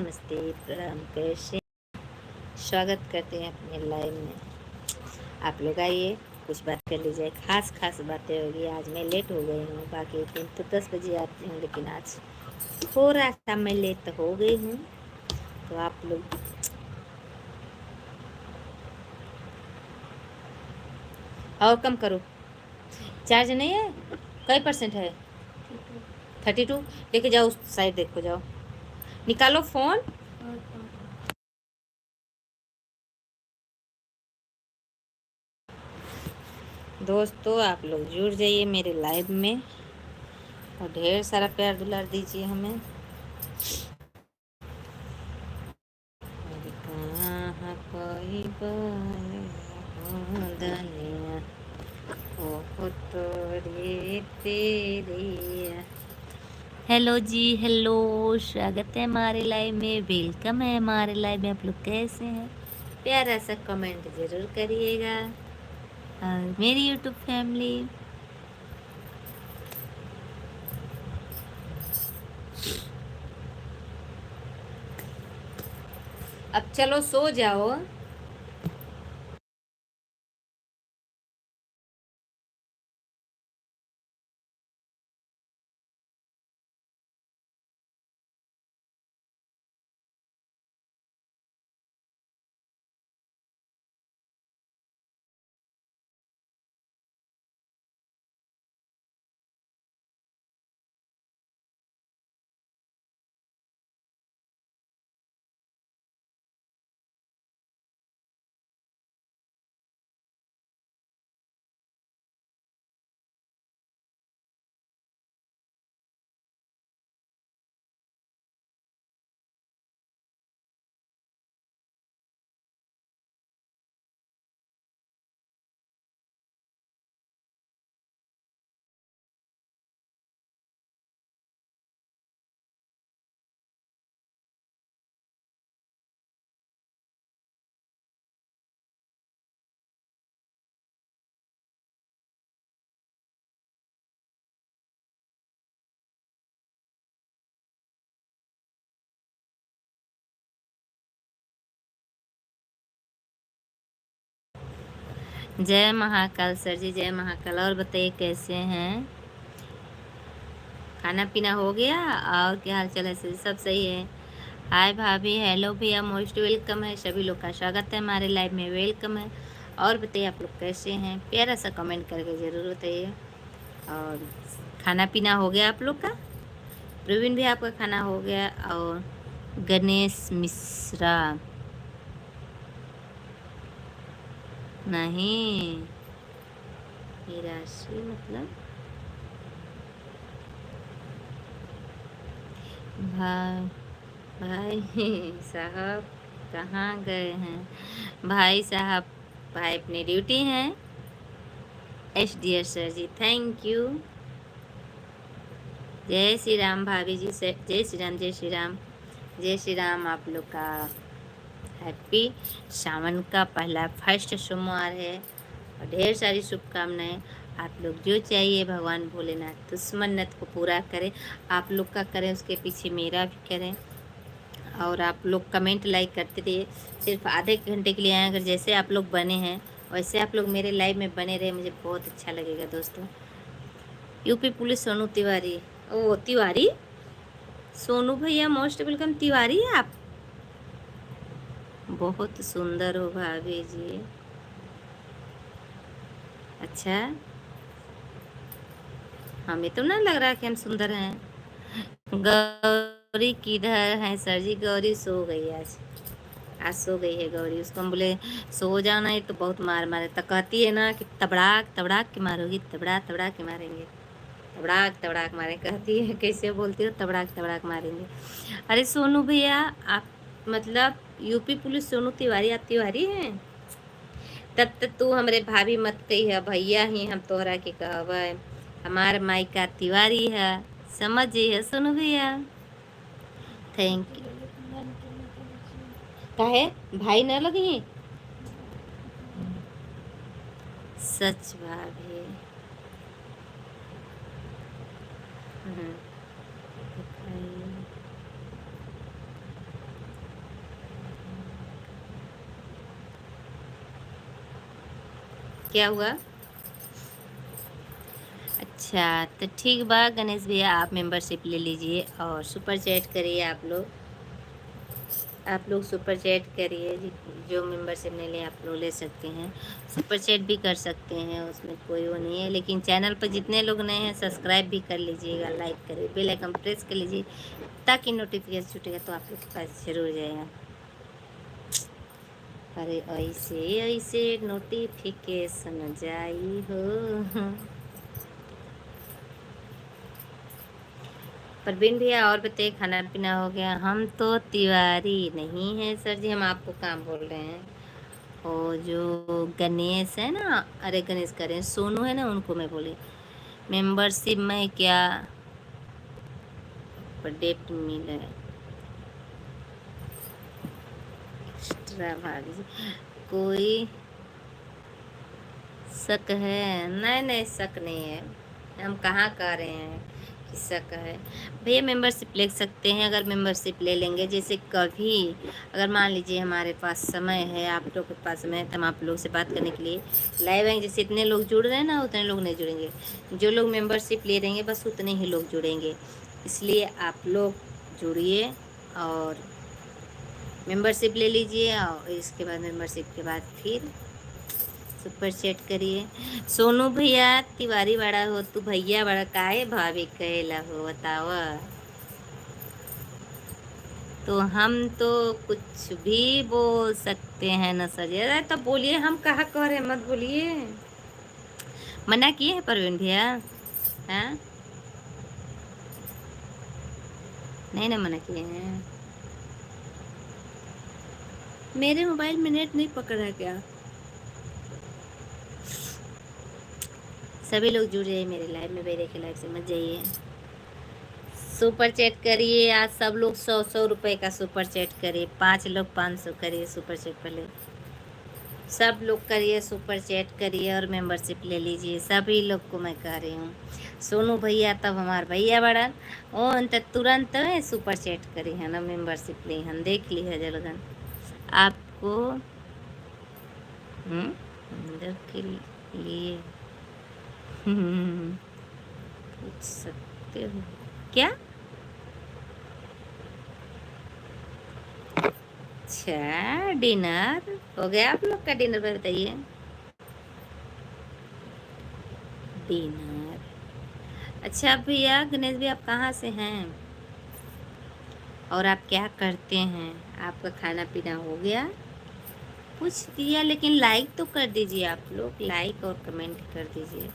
नमस्ते, प्रणाम, कैसे? स्वागत करते हैं अपने लाइव में। आप लोग आइए, कुछ बात कर लीजिए। खास खास बातें होगी। आज मैं लेट हो गई हूँ, बाकी दिन तो 10 बजे आती हूँ, लेकिन आज थोड़ा सा मैं लेट तो हो गई हूँ। तो आप लोग और कम करो। चार्ज नहीं है? कई परसेंट है? 32। लेके जाओ, उस साइड देखो, जाओ निकालो फ़ोन। दोस्तों, आप लोग जुड़ जाइए मेरे लाइव में और ढेर सारा प्यार दुलार दीजिए हमें। कहाँ कोई बदनिया हो तोरी तेरी। हेलो जी, हेलो, स्वागत है हमारे लाइव में, वेलकम है हमारे लाइव में। आप लोग कैसे हैं? प्यारा सा कमेंट ज़रूर करिएगा। और मेरी यूट्यूब फैमिली, अब चलो सो जाओ। जय महाकाल सर जी, जय महाकाल। और बताइए कैसे हैं? खाना पीना हो गया? और क्या हाल चाल है सर? सब सही है? हाय भाभी, हेलो भैया, मोस्ट वेलकम है। सभी लोग का स्वागत है हमारे लाइव में, वेलकम है। और बताइए आप लोग कैसे हैं? प्यारा सा कमेंट करके ज़रूर बताइए। और खाना पीना हो गया आप लोग का? प्रवीण भी, आपका खाना हो गया? और गणेश मिश्रा, नहीं, ये राशि मतलब भाई, भाई साहब कहाँ गए हैं? भाई साहब, भाई अपनी ड्यूटी हैं। एस dear sir ji, thank you. जय श्री राम भाभी जी, से जय श्री राम, जय श्री राम, जय श्री राम। आप लोग का हैप्पी सावन का पहला फर्स्ट सोमवार है और ढेर सारी शुभकामनाएं। आप लोग जो चाहिए भगवान भोलेनाथ उस मन्नत को पूरा करें। आप लोग का करें, उसके पीछे मेरा भी करें। और आप लोग कमेंट लाइक करते रहिए। सिर्फ आधे घंटे के लिए आए, अगर जैसे आप लोग बने हैं वैसे आप लोग मेरे लाइव में बने रहे, मुझे बहुत अच्छा लगेगा दोस्तों। यूपी पुलिस सोनू तिवारी, ओ तिवारी, सोनू भैया मोस्ट वेलकम। तिवारी है आप? बहुत सुंदर हो भाभी जी। अच्छा, हमें तो ना लग रहा कि हम सुंदर हैं। गौरी किधर है सर जी? गौरी सो गई आज, आज सो गई है गौरी। उसको हम बोले सो जाना है तो बहुत मार मारे, तो कहती है ना कि तबड़ाक तबड़ाक के मारोगी, तबड़ा तबड़ा के मारेंगे, तबड़ाक तबड़ाक मारे, कहती है। कैसे बोलती हो? तबड़ाक तबड़ाक मारेंगे। अरे सोनू भैया, आप मतलब यूपी पुलिस सोनू तिवारी, आप तिवारी हैं? तब तक तू हमरे भाभी मत कही है, भैया ही हम तोहरा के कहबै। हमार मायका तिवारी है, समझ है सोनू भैया। Thank you. काहे भाई न लगी? सच भाभी। हम्म, क्या हुआ? अच्छा, तो ठीक बा गणेश भैया, आप मेंबरशिप ले लीजिए और सुपर चैट करिए। आप लोग सुपर चैट करिए। जो मेंबरशिप नहीं ले, आप लोग ले सकते हैं। सुपर चैट भी कर सकते हैं, उसमें कोई वो नहीं है। लेकिन चैनल पर जितने लोग नए हैं सब्सक्राइब भी कर लीजिएगा, लाइक करिए, बेल आइकन प्रेस कर लीजिए, ताकि नोटिफिकेशन छूटेगा तो आप लोग के पास जरूर जाएगा। अरे ऐसे ऐसे नोटिफिकेशन जाई हो। परवीन भैया और बताइए, खाना पीना हो गया? हम तो तिवारी नहीं हैं सर जी, हम आपको काम बोल रहे हैं। और जो गणेश है ना, अरे गणेश कह रहे हैं, सोनू है ना, उनको मैं बोली मेंबरशिप में क्या डेट मिला है एक्स्ट्रा भाभी जी? कोई शक है? नहीं नहीं, शक नहीं है। हम कहाँ कह रहे हैं कि शक है। भैया मेंबरशिप ले सकते हैं, अगर मेंबरशिप ले लेंगे, जैसे कभी अगर मान लीजिए हमारे पास समय है, आप लोग के पास समय है, तो हम आप लोग से बात करने के लिए लाइव आएंगे। जैसे इतने लोग जुड़ रहे हैं ना, उतने लोग नहीं जुड़ेंगे। जो लोग मेंबरशिप ले रहेंगे बस उतने ही लोग जुड़ेंगे। इसलिए आप लोग जुड़िए और मेंबरशिप ले लीजिए, और इसके बाद मेंबरशिप के बाद फिर सुपर चैट करिए। सोनू भैया तिवारी बड़ा हो, तू भैया बड़ा काहे भाभी कहेला हो, बताव। तो हम तो कुछ भी बोल सकते हैं ना सर? अरे तो बोलिए, हम कहाँ कह रहे हैं, मत बोलिए। मना किए हैं परवीन भैया? हाँ, नहीं ना मना किए हैं। मेरे मोबाइल में नेट नहीं पकड़ रहा क्या? सभी लोग जुड़ जाइए मेरे लाइव में, मेरे के लाइव से मत जाइए। सुपर चैट करिए, आज सब लोग 100-100 रुपए का सुपर चैट करिए। 5 लोग 500 करिए सुपर चैट पहले। सब लोग करिए, सुपर चैट करिए और मेंबरशिप ले लीजिए। सभी लोग को मैं कह रही हूँ। सोनू भैया तब हमार भैया बड़न ओ तो तुरंत सुपर चैट करी है ना, मेंबरशिप ली हम, देख ली है जलगन आपको अंदर के लिए पूछ सकते हो क्या? अच्छा, डिनर हो गया आप लोग का? डिनर में बताइए। डिनर, अच्छा भैया गणेश भैया, आप कहाँ से हैं और आप क्या करते हैं? आपका खाना पीना हो गया? पूछ दिया, लेकिन लाइक तो कर दीजिए। आप लोग लाइक और कमेंट कर दीजिए,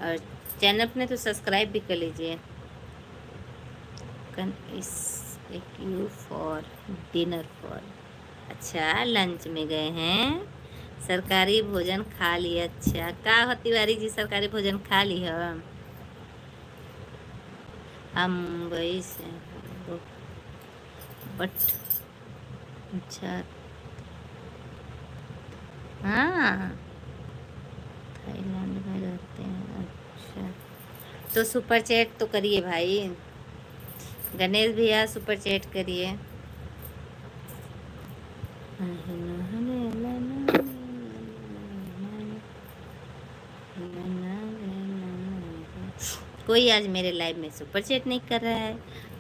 और चैनल अपने तो सब्सक्राइब भी कर लीजिए। कन इस एक यू फॉर डिनर फॉर, अच्छा लंच में गए हैं, सरकारी भोजन खा लिया। अच्छा का हो तिवारी जी, सरकारी भोजन खा ली हो? हम मुंबई से बट अच्छा, हाँ थाईलैंड में रहते हैं। अच्छा, तो सुपर चैट तो करिए भाई, गणेश भैया सुपर चैट करिए। कोई आज मेरे लाइव में सुपर चैट नहीं कर रहा है,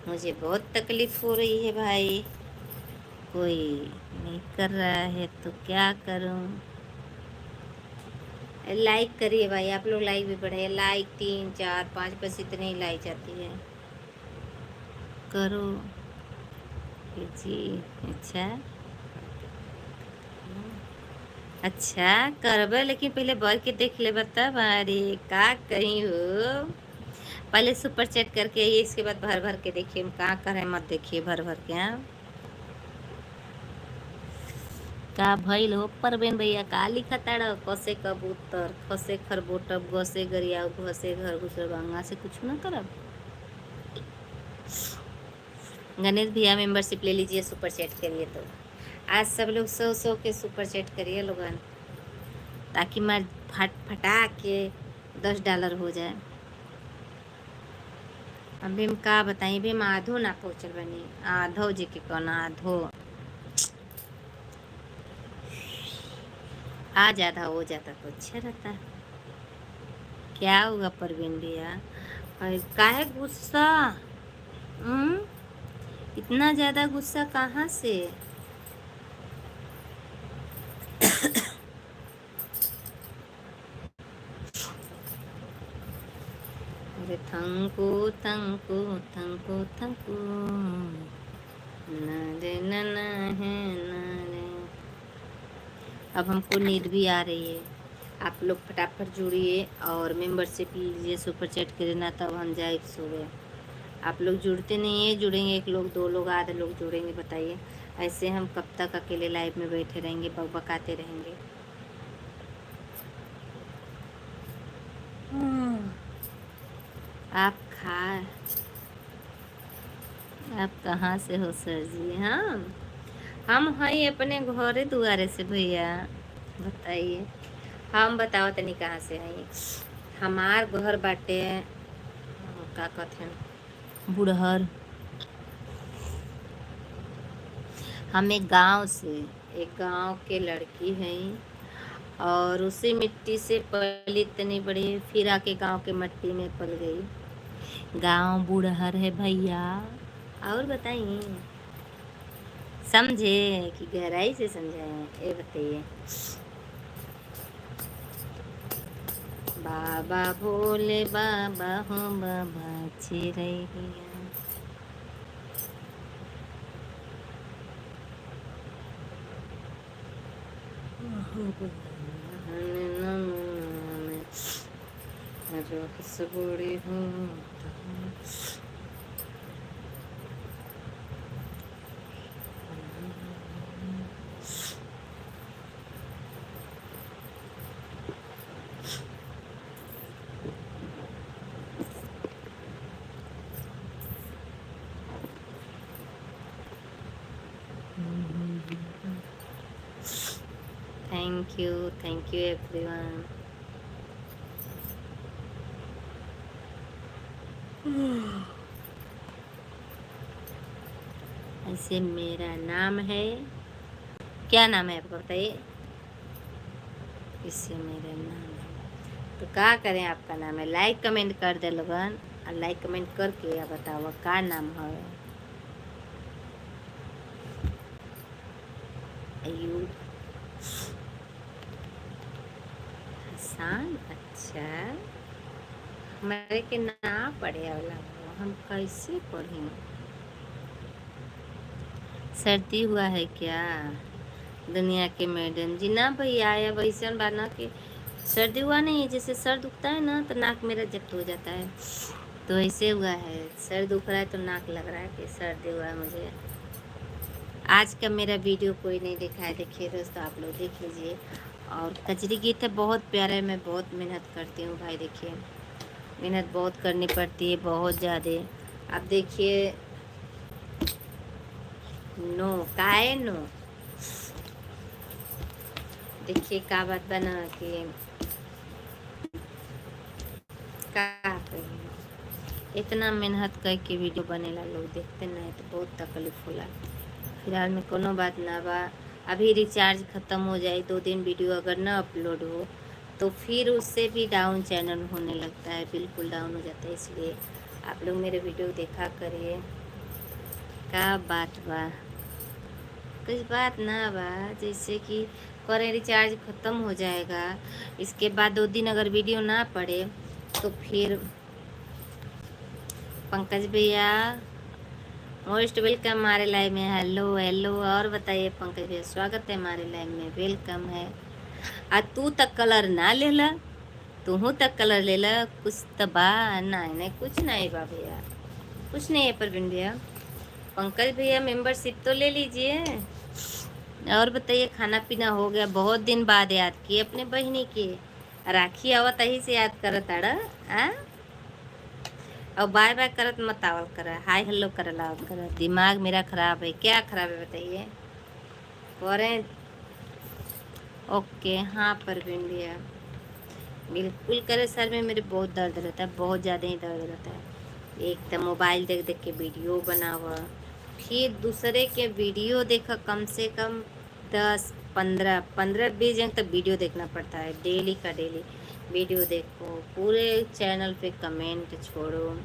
मुझे बहुत तकलीफ हो रही है भाई। कोई नहीं कर रहा है तो क्या करूं? लाइक करिए भाई, आप लोग लाइक भी बढ़ाइए। लाइक 3 4 5 बस इतने ही लाइक जाती है, करो जी। अच्छा अच्छा करबे, लेकिन पहले भर के देख ले बता। अरे का कहीं हो, पहले सुपर चैट करके आइए, इसके बाद भर भर के देखिए। हम कहाँ कर रहे, मत देखिए भर भर के। हाँ का भइल हो परवीन भैया? का लिखा ताड़ा? कसे कबूतर, खसे खरबोटब, गसे गरिया, घसे घर घुसर गंगा से कुछ ना करब। गणेश भैया मेंबरशिप ले लीजिए, सुपर चैट करिए। तो आज सब लोग 100-100 के सुपर चैट करिए लोगन, ताकि मैं फटा के $10 हो जाए। अभी हम का बताई, भी हम आधो ना पहुँचल बनी, आधो जी के कौन आधो। आ जाता हो जाता तो अच्छा रहता। क्या हुआ परवीन भैया? और काहे गुस्सा? हम्म, इतना ज्यादा गुस्सा कहाँ से? अरे थंकू थंकू थंकू थंकू न रे न है न रे। अब हमको नींद भी आ रही है। आप लोग फटाफट जुड़िए और मेंबरशिप लीजिए, सुपर चैट करिए ना, तब हम जाए सो गए। आप लोग जुड़ते नहीं है, जुड़ेंगे एक लोग, दो लोग, आधे लोग जुड़ेंगे, बताइए। ऐसे हम कब तक अकेले लाइव में बैठे रहेंगे, बकबकाते रहेंगे? आप खा आप कहाँ से हो सर जी? हम हैं अपने घरे दुआरे से भैया, बताइए। हम बताओ तनी कहाँ से हैं? हमार घर बाटे का कहते हैं बुढ़हर। हम एक गांव के लड़की हैं और उसी मिट्टी से पली इतनी बड़ी, फिर आके गांव के मिट्टी में पल गई। गांव बुढ़हर है भैया। और बताइए, समझे कि गहराई से समझाए? ये बताइए। बाबा भोले बाबा हो बाबा चिरैया। रस बड़ी हूँ थैंक यू एवरीवन। ऐसे मेरा नाम है, क्या नाम है आपका बताइए? इससे मेरा नाम है तो क्या करें? आपका नाम है, लाइक कमेंट कर दे लोगन, और लाइक कमेंट करके बताओ का नाम है। अयूब हसान। अच्छा, हमारे के ना पढ़े वाला हम कैसे पढ़ें? सर्दी हुआ है क्या दुनिया के मैडम जी? ना भैया, या वैसा बाना कि सर्दी हुआ नहीं है, जैसे सर दुखता है ना तो नाक मेरा जब्त हो जाता है, तो ऐसे हुआ है। सर दुख रहा है तो नाक लग रहा है कि सर्दी हुआ है मुझे। आज का मेरा वीडियो कोई नहीं देखा है, देखिए दोस्तों, आप लोग देख लीजिए। और कजरी गीत है, बहुत प्यारा है। मैं बहुत मेहनत करती हूँ भाई, देखिए मेहनत बहुत करनी पड़ती है, बहुत ज़्यादा। अब देखिए, नो काहे नो, देखिए का बात बना कि का कही, इतना मेहनत करके वीडियो बनेला, लोग देखते नहीं तो बहुत तकलीफ होला। फिलहाल में कोनो बात ना बा, अभी रिचार्ज ख़त्म हो जाए, 2 दिन वीडियो अगर ना अपलोड हो तो फिर उससे भी डाउन चैनल होने लगता है, बिल्कुल डाउन हो जाता है। इसलिए आप लोग मेरे वीडियो देखा करिए। का बात बा, कुछ बात ना बा, जैसे कि करे रिचार्ज ख़त्म हो जाएगा, इसके बाद 2 दिन अगर वीडियो ना पड़े तो फिर पंकज भैया मोस्ट वेलकम हमारे लाइव में। हेलो हेलो, और बताइए पंकज भैया, स्वागत है हमारे लाइव में, वेलकम है। आ तू तक कलर ना ले ला, तू तक कलर ले ला, कुछ तबा नहीं नहीं, कुछ नहीं बा भैया, कुछ नहीं है परवीन भैया। पंकज भैया मेंबरशिप तो ले लीजिए। और बताइए, खाना पीना हो गया? बहुत दिन बाद याद किए अपने बहनी के, राखी आवत ही से याद करत आड़ा आ? और बाय बाय करत मत आवल कर, हाय हेलो कर लावल कर। दिमाग मेरा खराब है, क्या खराब है बताइए? करें ओके। हाँ परवीन भैया बिल्कुल करे, सर में मेरे बहुत दर्द रहता है, बहुत ज़्यादा ही दर्द रहता है। एक तो मोबाइल देख देख के वीडियो बनावा, फिर दूसरे के वीडियो देखा, कम से कम 10 15-20 जन तक वीडियो देखना पड़ता है, डेली का डेली वीडियो देखो, पूरे चैनल पे कमेंट छोड़ो,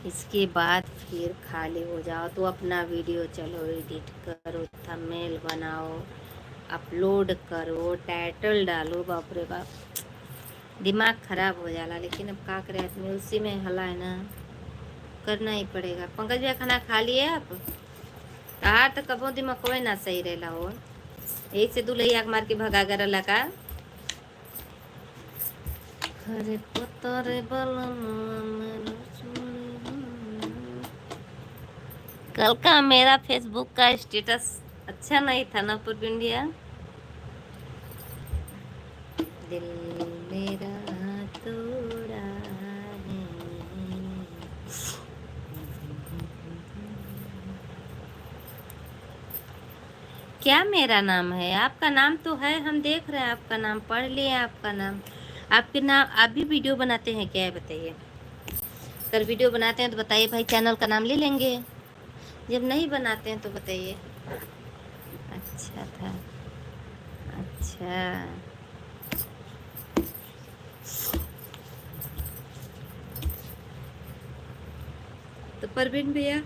इसके बाद फिर खाली हो जाओ तो अपना वीडियो चलो एडिट करो, थंबनेल बनाओ, अपलोड करो, टाइटल डालो। बाप रे बाप, दिमाग खराब हो जाला, लेकिन अब का करे आदमी, उसी में हला है ना, करना ही पड़ेगा। पंकज भैया खाना खा लिए आप? कहा तो कबो दिमाग कोई ना सही रहेला हो, एक से दुलैया मार के भगा कर लगा। अरे पतरे कल का मेरा फेसबुक का स्टेटस अच्छा नहीं था ना प्रवीण भैया? दिल मेरा तोड़ा है। क्या मेरा नाम है? आपका नाम तो है, हम देख रहे हैं आपका नाम, पढ़ लिए आपका नाम। आपके नाम आप भी वीडियो बनाते हैं क्या है बताइए? अगर वीडियो बनाते हैं तो बताइए भाई, चैनल का नाम ले लेंगे। जब नहीं बनाते हैं तो बताइए। अच्छा था, अच्छा। तो प्रवीण भैया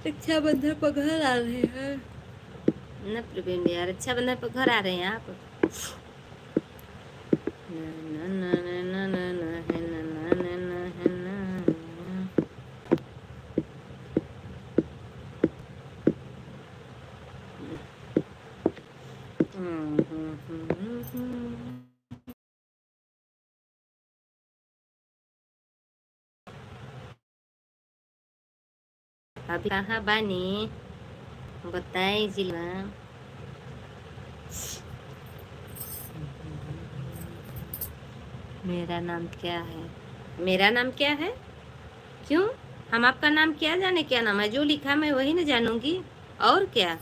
रक्षाबंधन पर घर आ रहे हैं न? प्रवीण भैया रक्षाबंधन पर घर आ रहे हैं आप? अभी कहाँ बानी बताए जिला? मेरा नाम क्या है? मेरा नाम क्या है? क्यों? हम आपका नाम क्या जाने, क्या नाम है? जो लिखा मैं वही ना जानूंगी, और क्या?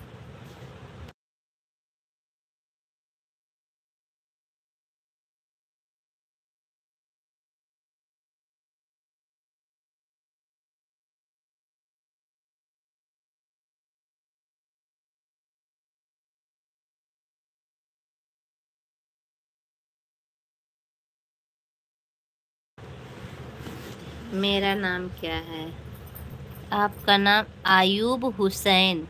मेरा नाम क्या है? आपका नाम आयूब हुसैन।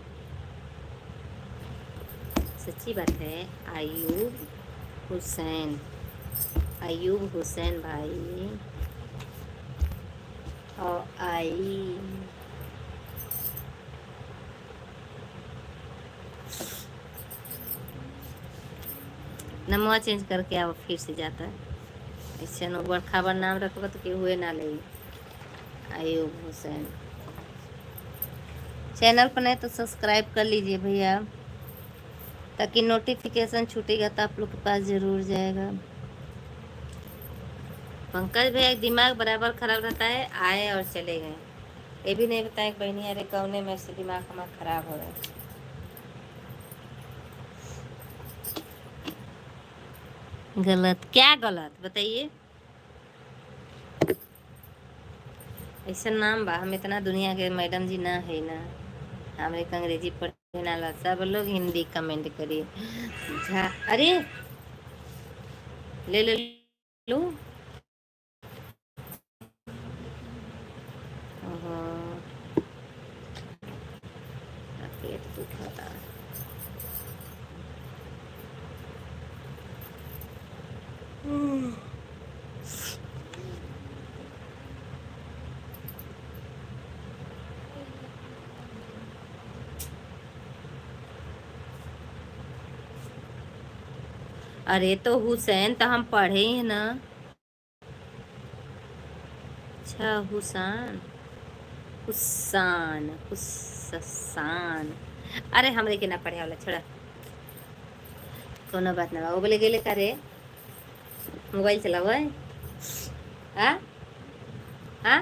सच्ची बात है, आयूब हुसैन। आयूब हुसैन भाई। और आई नमवा चेंज करके आप फिर से जाता है, ऐसे नो बड़ खबर नाम रखबा तो हुए ना ले। आयूब हुसैन चैनल पर नहीं तो सब्सक्राइब कर लीजिए भैया, ताकि नोटिफिकेशन छूटेगा तो आप लोग के पास जरूर जाएगा। पंकज भैया दिमाग बराबर खराब रहता है, आए और चले गए, ये भी नहीं बताया कि बहनी अरे कौने में से दिमाग हमारा खराब हो रहा है। गलत क्या गलत बताइए? ऐसा नाम बा, हम इतना दुनिया के मैडम जी ना है ना, हमारे अंग्रेजी पढ़े ना ला, सब लोग हिंदी कमेंट करिए। अरे ले ले लो। पेट दुखता। अरे तो हुसैन तो हम पढ़े हैं ना। अच्छा हुसैन, हुसान हुसान। अरे हमरे के ना पढ़े वाला छोड़ा, कोनो बात ना। वो बोले गेले करे मोबाइल चलाओ है? हाँ हाँ,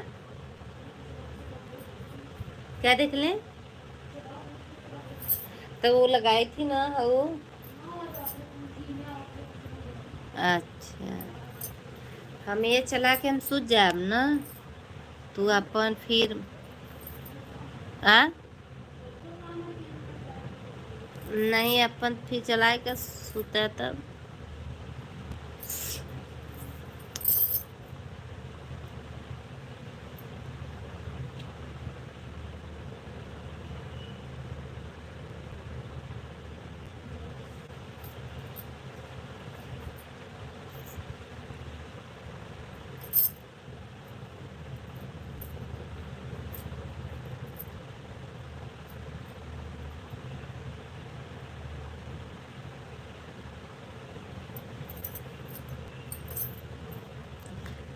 क्या देख लें? तो वो लगाई थी ना वो। अच्छा, हम ये चला के हम सूझ जाब ना, तू अपन फिर आ नहीं अपन फिर चलाए का सूता तब।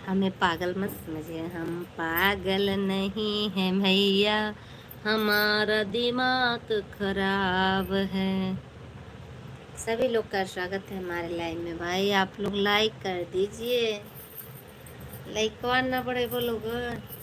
हमें पागल मत समझिए, हम पागल नहीं हैं भैया, हमारा दिमाग खराब है। सभी लोग का स्वागत है हमारे लाइव में। भाई आप लोग लाइक कर दीजिए, लाइक करना पड़े बोलोगे।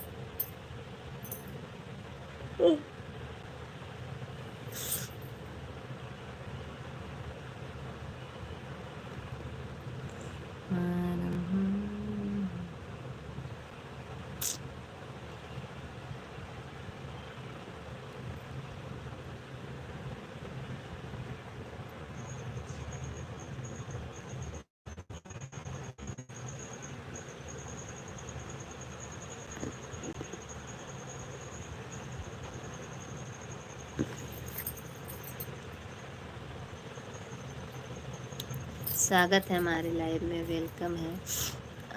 स्वागत है हमारे लाइव में, वेलकम है।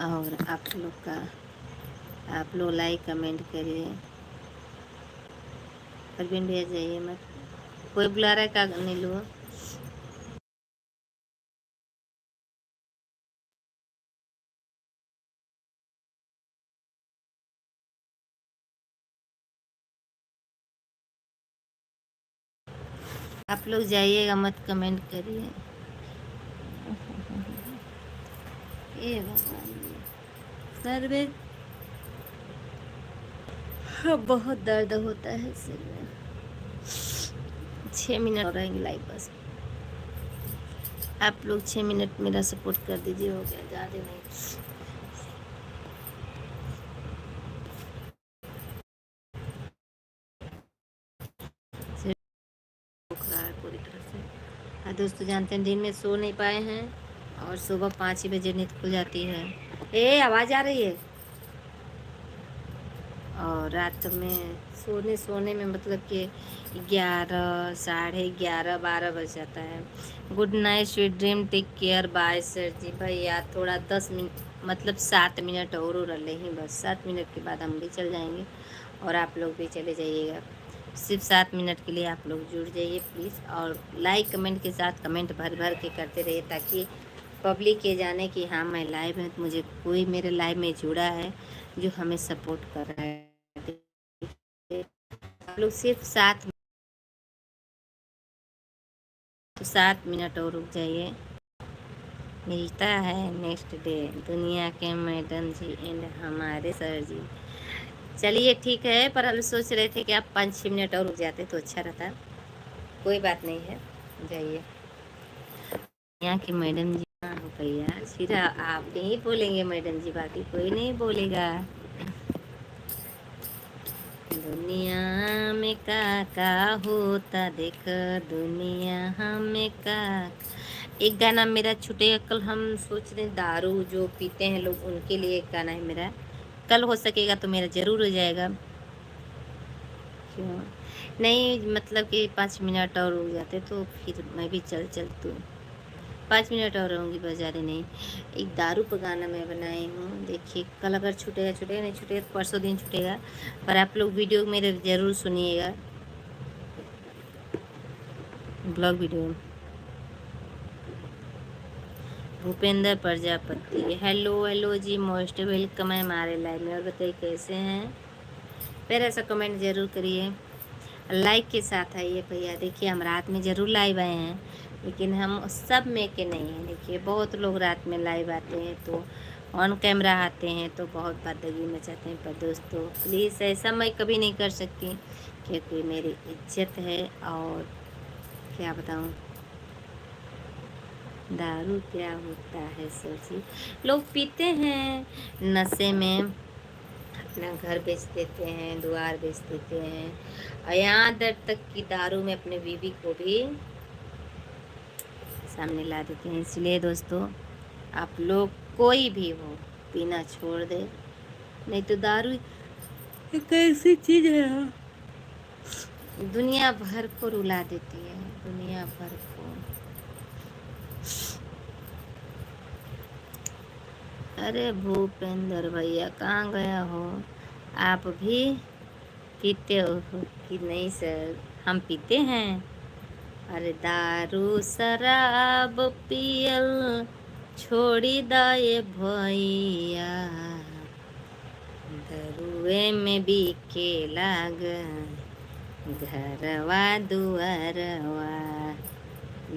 और आप लोग लाइक कमेंट करिए। परवीन भैया जाइए मत, कोई बुला रहा है का नीलू? आप लोग जाइएगा मत, कमेंट करिए। ये भगवान सर में बहुत दर्द होता है सिर में। 6 मिनट और रहेंगे लाइव बस। आप लोग 6 मिनट मेरा सपोर्ट कर दीजिए, हो गया, ज़्यादा नहीं। सिर दुख रहा है पूरी तरह से। हाँ दोस्तों, जानते हैं दिन में सो नहीं पाए हैं और सुबह 5 ही बजे नींद खुल जाती है। ए आवाज़ आ रही है। और रात में सोने में मतलब कि 11, 11:30, 12 बज जाता है। Good night, sweet dream, take care, bye sir ji. भैया थोड़ा 10 मिनट मतलब 7 मिनट और रह ही बस। 7 मिनट के बाद हम भी चल जाएंगे और आप लोग भी चले जाइएगा। सिर्फ 7 मिनट के लिए आप लोग जुड़ जाइए प्लीज़। और लाइक कमेंट के साथ कमेंट भर भर के करते रहिए, ताकि पब्लिक ये जाने कि हाँ मैं लाइव हूँ, मुझे कोई मेरे लाइव में जुड़ा है जो हमें सपोर्ट कर रहा है। आप लोग सिर्फ 7 मिनट और रुक जाइए। मिलता है नेक्स्ट डे दुनिया के मैडम जी एंड हमारे सर जी। चलिए ठीक है, पर हम सोच रहे थे कि आप 5-6 मिनट और रुक जाते तो अच्छा रहता। कोई बात नहीं है, जाइए। यहाँ की मैडम जी हाँ हो भैया, सिर्फ आप ही बोलेंगे मैडम जी, बाकी कोई नहीं बोलेगा। दुनिया में का होता देख, दुनिया में का। एक गाना मेरा छूटेगा कल, हम सोच रहे दारू जो पीते हैं लोग उनके लिए एक गाना है मेरा, कल हो सकेगा तो मेरा ज़रूर हो जाएगा। क्यों नहीं, मतलब कि 5 मिनट और रुक जाते तो फिर मैं भी चल तू। 5 मिनट और रहूँगी बस, ज़्यादा नहीं। एक दारू पर गाना मैं बनाई हूँ, देखिए कल अगर छूटेगा छूटेगा, नहीं छूटेगा तो परसों दिन छूटेगा। पर आप लोग वीडियो मेरे ज़रूर सुनिएगा, blog video. Bhupendra Prajapati, hello ji, most welcome है हमारे लाइव में। और बताइए कैसे हैं, फिर ऐसा कमेंट ज़रूर करिए, लाइक के साथ आइए भैया। देखिए हम रात में ज़रूर लाइव आए हैं, लेकिन हम सब में के नहीं हैं। देखिए बहुत लोग रात में लाइव आते हैं तो ऑन कैमरा आते हैं तो बहुत बदतमीजी मचाते हैं। पर दोस्तों प्लीज़ ऐसा मैं कभी नहीं कर सकती, क्योंकि मेरी इज्जत है। और क्या बताऊँ, दारू क्या होता है सोची, लोग पीते हैं नशे में, अपना घर बेच देते हैं, द्वार बेच देते हैं, और यहाँ दर तक कि दारू में अपने बीवी को भी सामने ला देते हैं। इसलिए दोस्तों आप लोग कोई भी हो पीना छोड़ दे, नहीं तो दारू एक ऐसी चीज़ है दुनिया भर को रुला देती है, दुनिया भर को। अरे भूपेंद्र भैया कहाँ गया हो? आप भी पीते हो कि नहीं सर? हम पीते हैं। अरे दारू शराब पियल छोड़ी दाए भैया, दरुए में बिके लाग घरवा दुआरवा,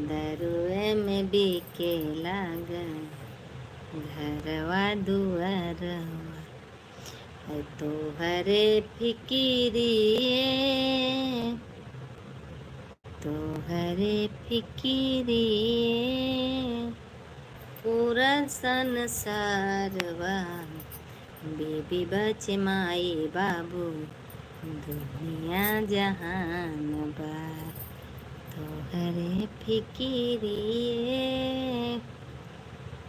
दरुए में बिके लाग घरवा दुआरवा। तोहरे फिकिरिए, तोहरे फिकिरिए पूरा संसारवा, बीबी बच्चे माई बाबू दुनिया जहान बा, तोहरे फिकिरिए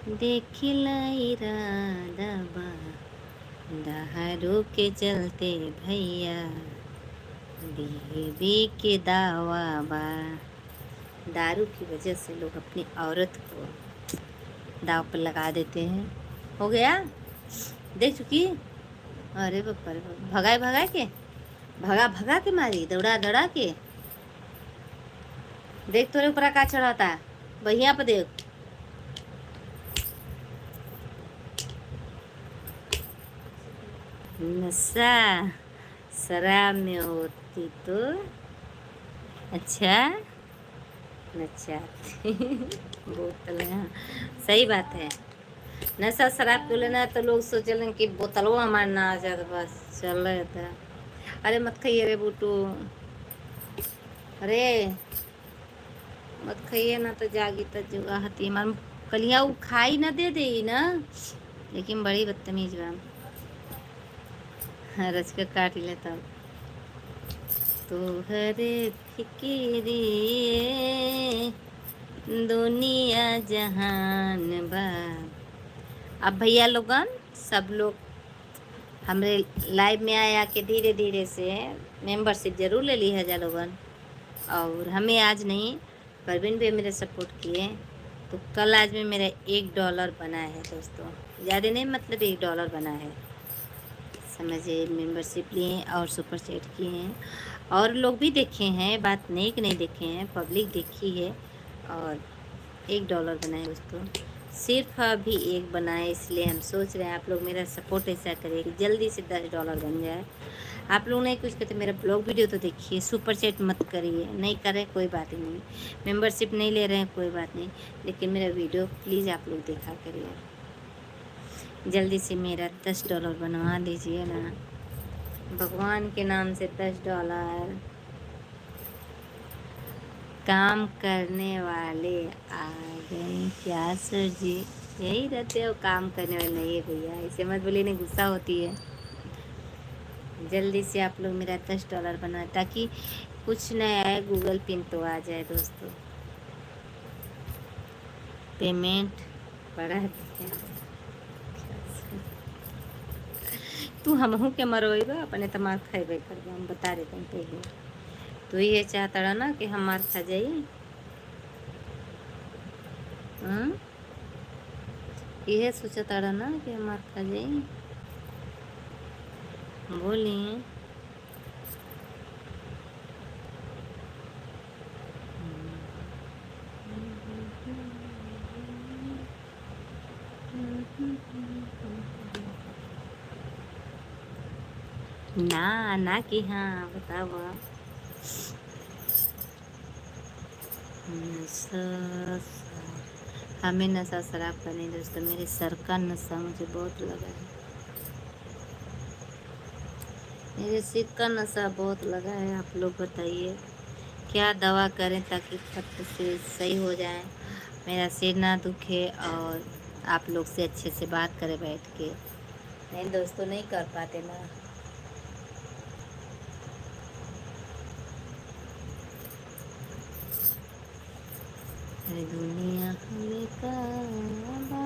देखिला इरादा बा, दारू के चलते भैया बीवी के दावा बा। दारू की वजह से लोग अपनी औरत को दाव पर लगा देते हैं। हो गया, देख चुकी। अरे बाप रे बाप, भगाए भगाए के, भगा भगा के मारी, दौड़ा दौड़ा के। देख तोरे ऊपर का चढ़ाता है, भैया पे देख। नशा शराब में होती तो अच्छा नचाती बोतल है। सही बात है, नशा शराब पी लेना तो लोग सोचलें कि बोतलों हमारे ना आ जाए, बस चल रहे थे। अरे मत खाइए रे बूटू, अरे मत खाइए ना तो जागी तो जुआ हती हमार कलिया वो खाई ना दे दे ना, लेकिन बड़ी बदतमीज बा। रच के काट लेता। तोहरे फिकिरिए दुनिया जहान बा। अब भैया लोगन सब लोग हमरे लाइव में आया के धीरे धीरे से मेंबरशिप जरूर ले ली है जा लोगन। और हमें आज नहीं, परवीन भी मेरे सपोर्ट किए, तो कल आज में मेरा $1 बना है दोस्तों, ज़्यादा नहीं, मतलब $1 बना है समझिए। मेंबरशिप लिए और सुपर चैट किए हैं, और लोग भी देखे हैं, बात नहीं कि नहीं देखे हैं, पब्लिक देखी है, और $1 बनाए दोस्तों। सिर्फ अभी एक बनाए, इसलिए हम सोच रहे हैं आप लोग मेरा सपोर्ट ऐसा करें कि जल्दी से $10 बन जाए। आप लोग नहीं कुछ कहते, मेरा ब्लॉग वीडियो तो देखिए, सुपर चैट मत करिए, नहीं करें कोई बात ही नहीं, मेंबरशिप नहीं ले रहे हैं कोई बात नहीं, लेकिन मेरा वीडियो प्लीज़ आप लोग देखा करिए। जल्दी से मेरा $10 बनवा दीजिए ना, भगवान के नाम से $10। काम करने वाले आ गए क्या सर जी? यही रहते हो, काम करने वाले नहीं है भैया, ऐसे मत बोलिए, नहीं गुस्सा होती है। जल्दी से आप लोग मेरा $10 बनाए, ताकि कुछ नया आए, गूगल पिन तो आ जाए दोस्तों। पेमेंट बढ़ा देते हैं। तू हमहू के मरोइबा, अपने तमार खेबे करबा, हम बता देते हैं पहले। तो ये चाहता रहा ना कि हमार खा जाइए, यह सोचता रहा ना कि हमार खा जाइए। बोलिए ना ना कि हाँ, बताओ। हमें नशा शराब का नहीं दोस्तों, मेरे सर का नशा मुझे बहुत लगा है, मेरे सिर का नशा बहुत लगा है। आप लोग बताइए क्या दवा करें ताकि फट से सही हो जाए, मेरा सिर ना दुखे, और आप लोग से अच्छे से बात करें बैठ के। नहीं दोस्तों, नहीं कर पाते ना। दुनिया हमें काबा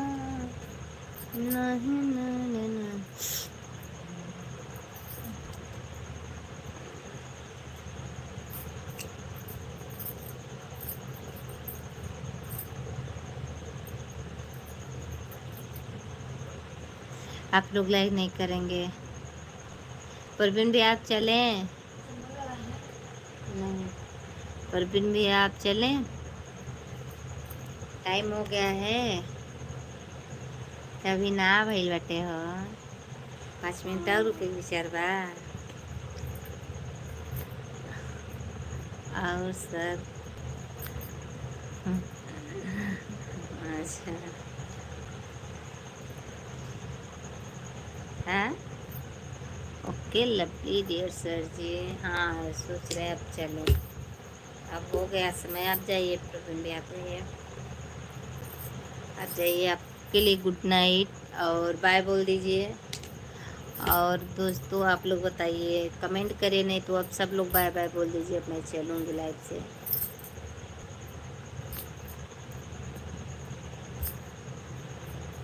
नहीं ना। आप लोग लाइक नहीं करेंगे। परवीन भी आप चलें? नहीं। परवीन भी आप चलें? टाइम हो गया है, कभी ना भइल बटे हो। 5 मिनट और रुके विचार बा। और सब अच्छा। हाँ ओके लवली डियर सर जी। हाँ सोच रहे अब चलो, अब हो गया समय। आप जाइए प्रवीण भी, आप जाइए, आप जाइए। आपके लिए गुड नाइट और बाय बोल दीजिए। और दोस्तों आप लोग बताइए, कमेंट करिए, नहीं तो अब सब लोग बाय बाय बोल दीजिए। अब मैं चलूँगी लाइव से।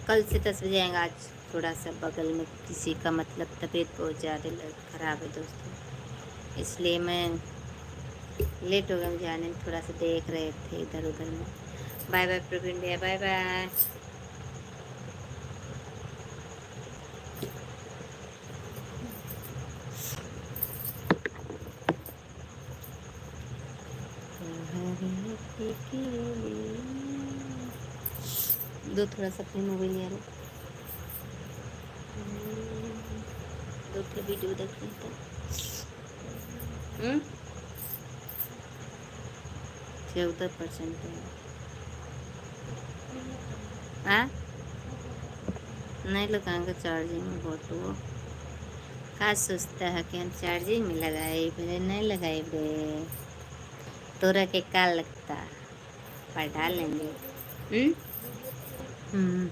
कल से 10 बजे आएंगे। आज थोड़ा सा बगल में किसी का मतलब तबीयत बहुत ज़्यादा ख़राब है दोस्तों, इसलिए मैं लेट हो गया जाने में। थोड़ा सा देख रहे थे इधर उधर में। बाय बाय प्रवीण भैया, बाय बाय। दो थोड़ा सा अपनी मोबाइल यार, दो थोड़ा वीडियो देख रहे थे। 14% है। हाँ नहीं लगाएंगे चार्जिंग में फोटो। का सोचता है कि हम चार्जिंग में लगाए, फिर नहीं लगाए बे। तोरा के का लगता पढ़ा लेंगे। हम्म हम्म।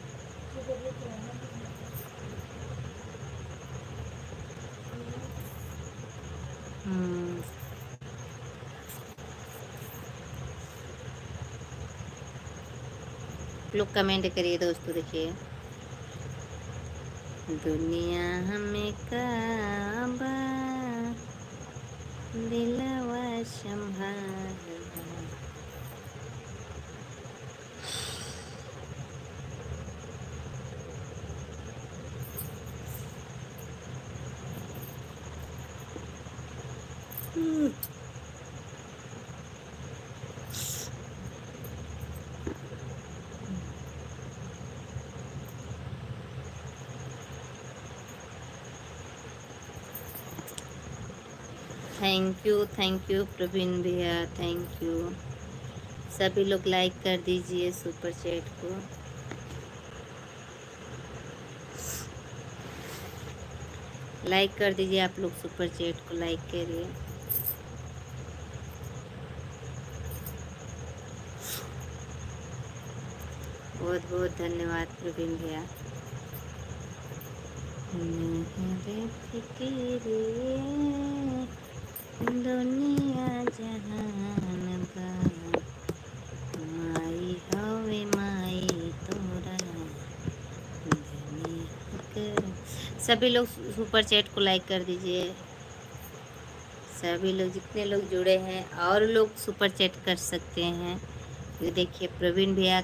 लोग कमेंट करिए दोस्तों। देखिए, दुनिया हमें काबा दिलवा संभाल। थैंक यू प्रवीण भैया, थैंक यू। सभी लोग लाइक कर दीजिए सुपर चैट को। लाइक कर दीजिए आप लोग, सुपर चैट को लाइक करिए। बहुत बहुत धन्यवाद प्रवीण भैया। दुनिया जहान बा माई हवे माई तोरा। सभी लोग सुपर चैट को लाइक कर दीजिए। सभी लोग जितने लोग जुड़े हैं, और लोग सुपर चैट कर सकते हैं। ये देखिए प्रवीण भैया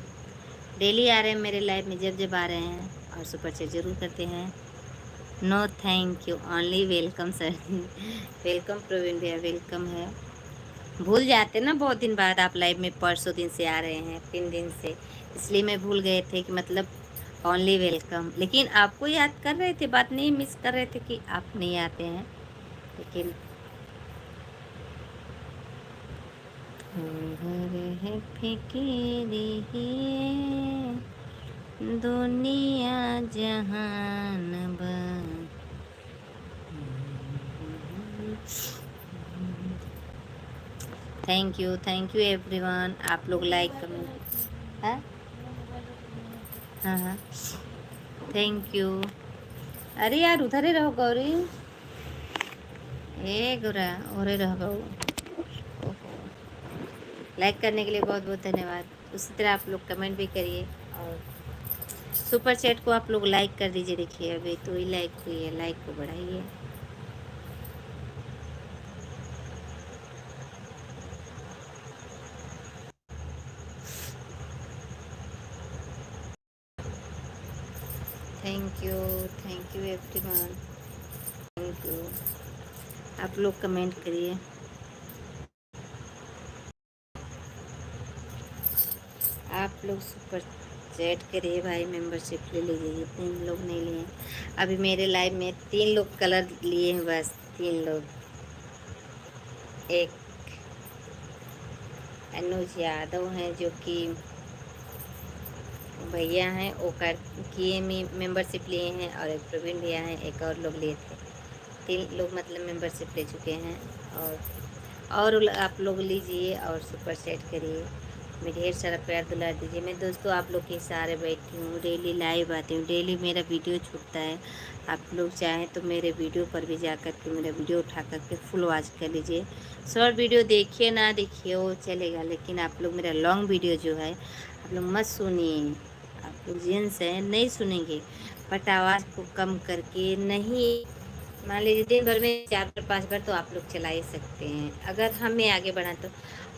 डेली आ रहे हैं मेरे लाइव में, जब जब आ रहे हैं, और सुपर चैट जरूर करते हैं। No thank you, only welcome sir. Welcome Praveen भैया, वेलकम है। भूल जाते ना बहुत दिन बाद, आप लाइव में परसों दिन से आ रहे हैं, 3 दिन से, इसलिए मैं भूल गए थे कि मतलब ओनली वेलकम। लेकिन आपको याद कर रहे थे, बात नहीं मिस कर रहे थे कि आप नहीं आते हैं। लेकिन है फिकिरी दुनिया जहान बा। Thank you everyone. आप लोग लाइक कमेंट। हाँ हाँ हाँ थैंक यू। अरे यार उधर ही रहो गौरी, ए गोरा और रहो। लाइक करने के लिए बहुत बहुत धन्यवाद। उसी तरह आप लोग कमेंट भी करिए और सुपर चैट को आप लोग लाइक कर दीजिए। देखिए अभी तो ही लाइक हुई है, लाइक को बढ़ाइए। Thank you everyone, thank you. आप लोग कमेंट करिए। आप लोग सुपर चैट करिए भाई, मेंबरशिप ले लीजिए जितने लोग नहीं लिए हैं। अभी मेरे लाइव में 3 लोग कलर लिए हैं, बस 3 लोग। एक अनुज यादव हैं जो कि भैया हैं, वो कर किए मेंबरशिप लिए हैं, और एक प्रवीण भैया हैं, एक और लोग लिए थे। 3 लोग मतलब मेंबरशिप ले चुके हैं। और आप लोग लीजिए और सुपर सेट करिए। मैं ढेर सारा प्यार दुलार दीजिए। मैं दोस्तों आप लोग के सहारे बैठी हूँ, डेली लाइव आती हूँ, डेली मेरा वीडियो छूटता है। आप लोग चाहें तो मेरे वीडियो पर भी जा कर के मेरा वीडियो उठा करके फुल वॉच कर लीजिए। शॉर्ट वीडियो देखिए ना देखिए वो चलेगा, लेकिन आप लोग मेरा लॉन्ग वीडियो जो है आप लोग मत सुनिए। आप लोग जेंट्स हैं नहीं सुनेंगे, बट आवाज़ को कम करके नहीं, मान लीजिए दिन भर में 4 बार 5 बार तो आप लोग चला ही सकते हैं अगर हमें आगे बढ़ा तो।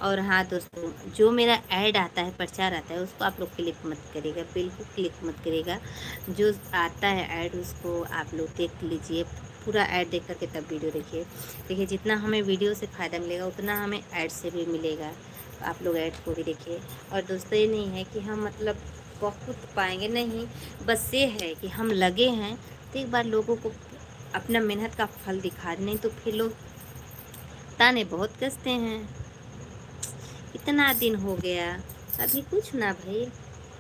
और हाँ दोस्तों, जो मेरा ऐड आता है, प्रचार आता है, उसको आप लोग क्लिक मत करिएगा, बिल्कुल क्लिक मत करिएगा। जो आता है ऐड उसको आप लोग देख लीजिए, पूरा ऐड देख करके तब वीडियो देखिए। देखिए जितना हमें वीडियो से फ़ायदा मिलेगा उतना हमें ऐड से भी मिलेगा। आप लोग ऐड को भी देखिए। और दोस्तों ये नहीं है कि हम मतलब बहुत पाएंगे, नहीं, बस ये है कि हम लगे हैं तो एक बार लोगों को अपना मेहनत का फल दिखा, नहीं तो फिर लोग ताने बहुत कसते हैं। इतना दिन हो गया, अभी कुछ ना भाई,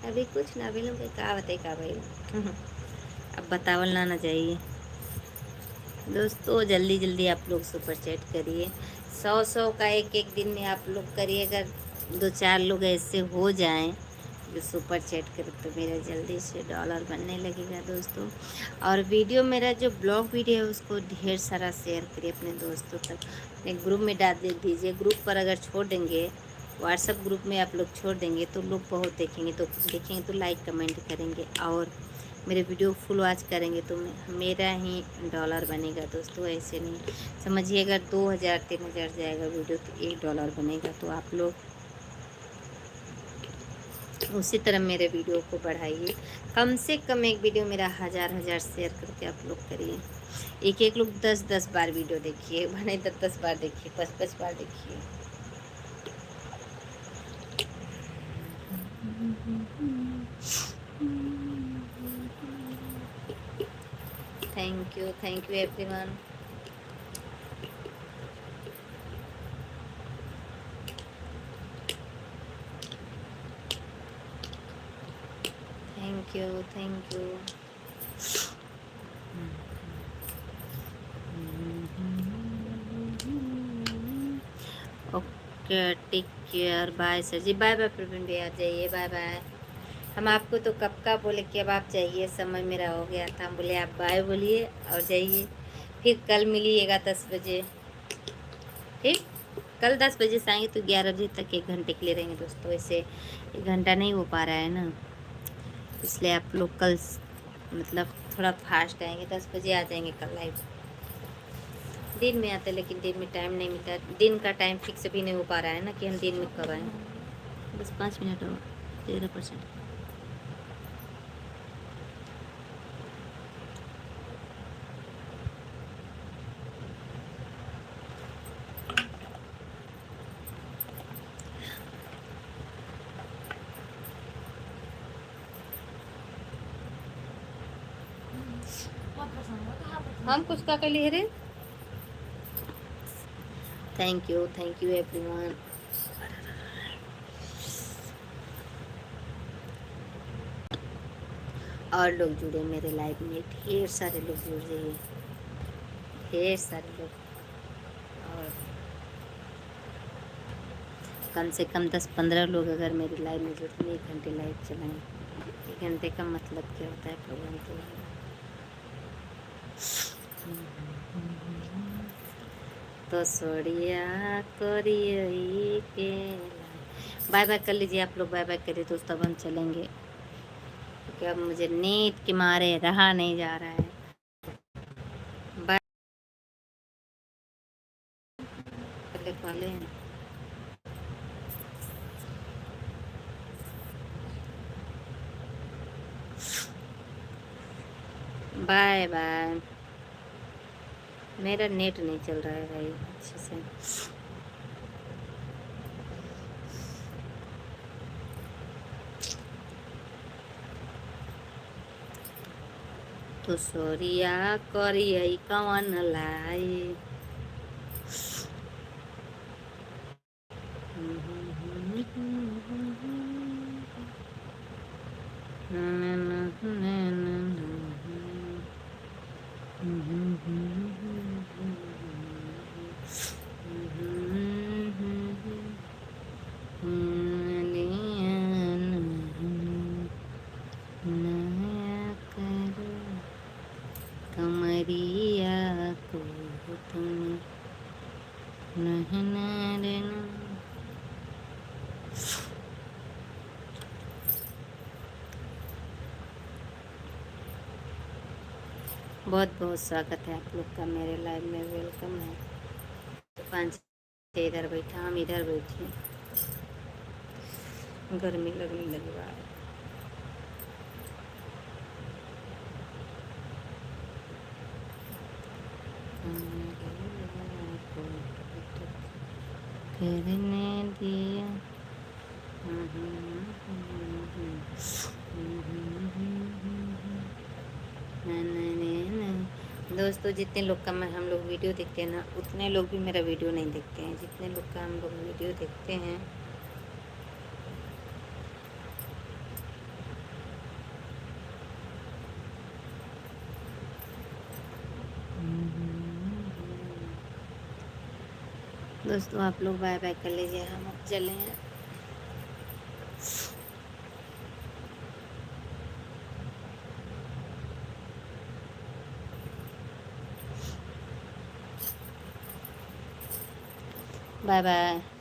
अभी कुछ ना भाई, लोग का बताए का भाई। अब बतावल ना चाहिए दोस्तों। जल्दी जल्दी आप लोग सुपर चैट करिए। 100 का एक दिन में आप लोग करिए। अगर 2-4 लोग ऐसे हो जाएं जो सुपर चैट करे तो मेरा जल्दी से डॉलर बनने लगेगा दोस्तों। और वीडियो मेरा जो ब्लॉग वीडियो है उसको ढेर सारा शेयर करिए अपने दोस्तों तक, अपने ग्रुप में डाल दीजिए। ग्रुप पर अगर छोड़ देंगे, व्हाट्सएप ग्रुप में आप लोग छोड़ देंगे तो लोग बहुत देखेंगे तो लाइक कमेंट करेंगे, और मेरे वीडियो फुल वॉच करेंगे तो मेरा ही डॉलर बनेगा दोस्तों। ऐसे नहीं समझिए, अगर 2000-3000 जाएगा वीडियो तो $1 बनेगा। तो आप लोग उसी तरह मेरे वीडियो को बढ़ाइए। कम से कम एक वीडियो मेरा 1000 शेयर करके आप लोग करिए। एक लोग 10 बार वीडियो देखिए, बने 10 बार देखिए, 5 बार देखिए। Thank you everyone. Thank you. Okay, take care, bye sir ji, bye bye Praveen भैया, जाइए, बाय बाय। हम आपको तो कब का बोले कि अब आप जाइए, समय मेरा हो गया था, हम बोले आप बाय बोलिए और जाइए। फिर कल मिलिएगा 10 बजे, ठीक। कल 10 बजे से आएंगे तो 11 बजे तक 1 घंटे के लिए रहेंगे दोस्तों। ऐसे 1 घंटा नहीं हो पा रहा है ना, इसलिए आप लोग कल मतलब थोड़ा फास्ट आएंगे, 10 बजे आ जाएंगे कल लाइव। दिन में आते लेकिन दिन में टाइम नहीं मिलता, दिन का टाइम फिक्स भी नहीं हो पा रहा है ना कि हम दिन में कब आएँ। बस 5 मिनट और, 13%। हम कुछ का कर लिए रे। Thank you everyone. और लोग जुड़े मेरे लाइव में, ढेर सारे लोग जुड़ जाइए, ढेर सारे लोग। और कम से कम 10-15 लोग अगर मेरे लाइव में जुड़ते हैं, 1 घंटे लाइव चलाएं। 1 घंटे का मतलब क्या होता है प्रोग्राम तो सोड़िया कोरिया के बाय बाय कर लीजिए आप लोग, बाय बाय करिए दोस्तों, अब हम चलेंगे क्योंकि अब मुझे नींद के मारे रहा नहीं जा रहा है। बाय वाले हैं। Bye bye. मेरा नेट नहीं चल रहा है भाई अच्छे से। तो सोरिया करिए कवन लाई। कमरिया को तुम बहुत बहुत स्वागत है आप लोग का मेरे लाइव में, वेलकम है। 5 इधर बैठा, हम इधर बैठे, गर्मी लगने लगी बात। करने दिया दोस्तों, जितने लोग का मैं हम लोग वीडियो देखते हैं ना, उतने लोग भी मेरा वीडियो नहीं देखते हैं। जितने लोग का हम लोग वीडियो देखते हैं दोस्तों, आप लोग बाय बाय कर लीजिए, हम अब चले हैं। Bye bye.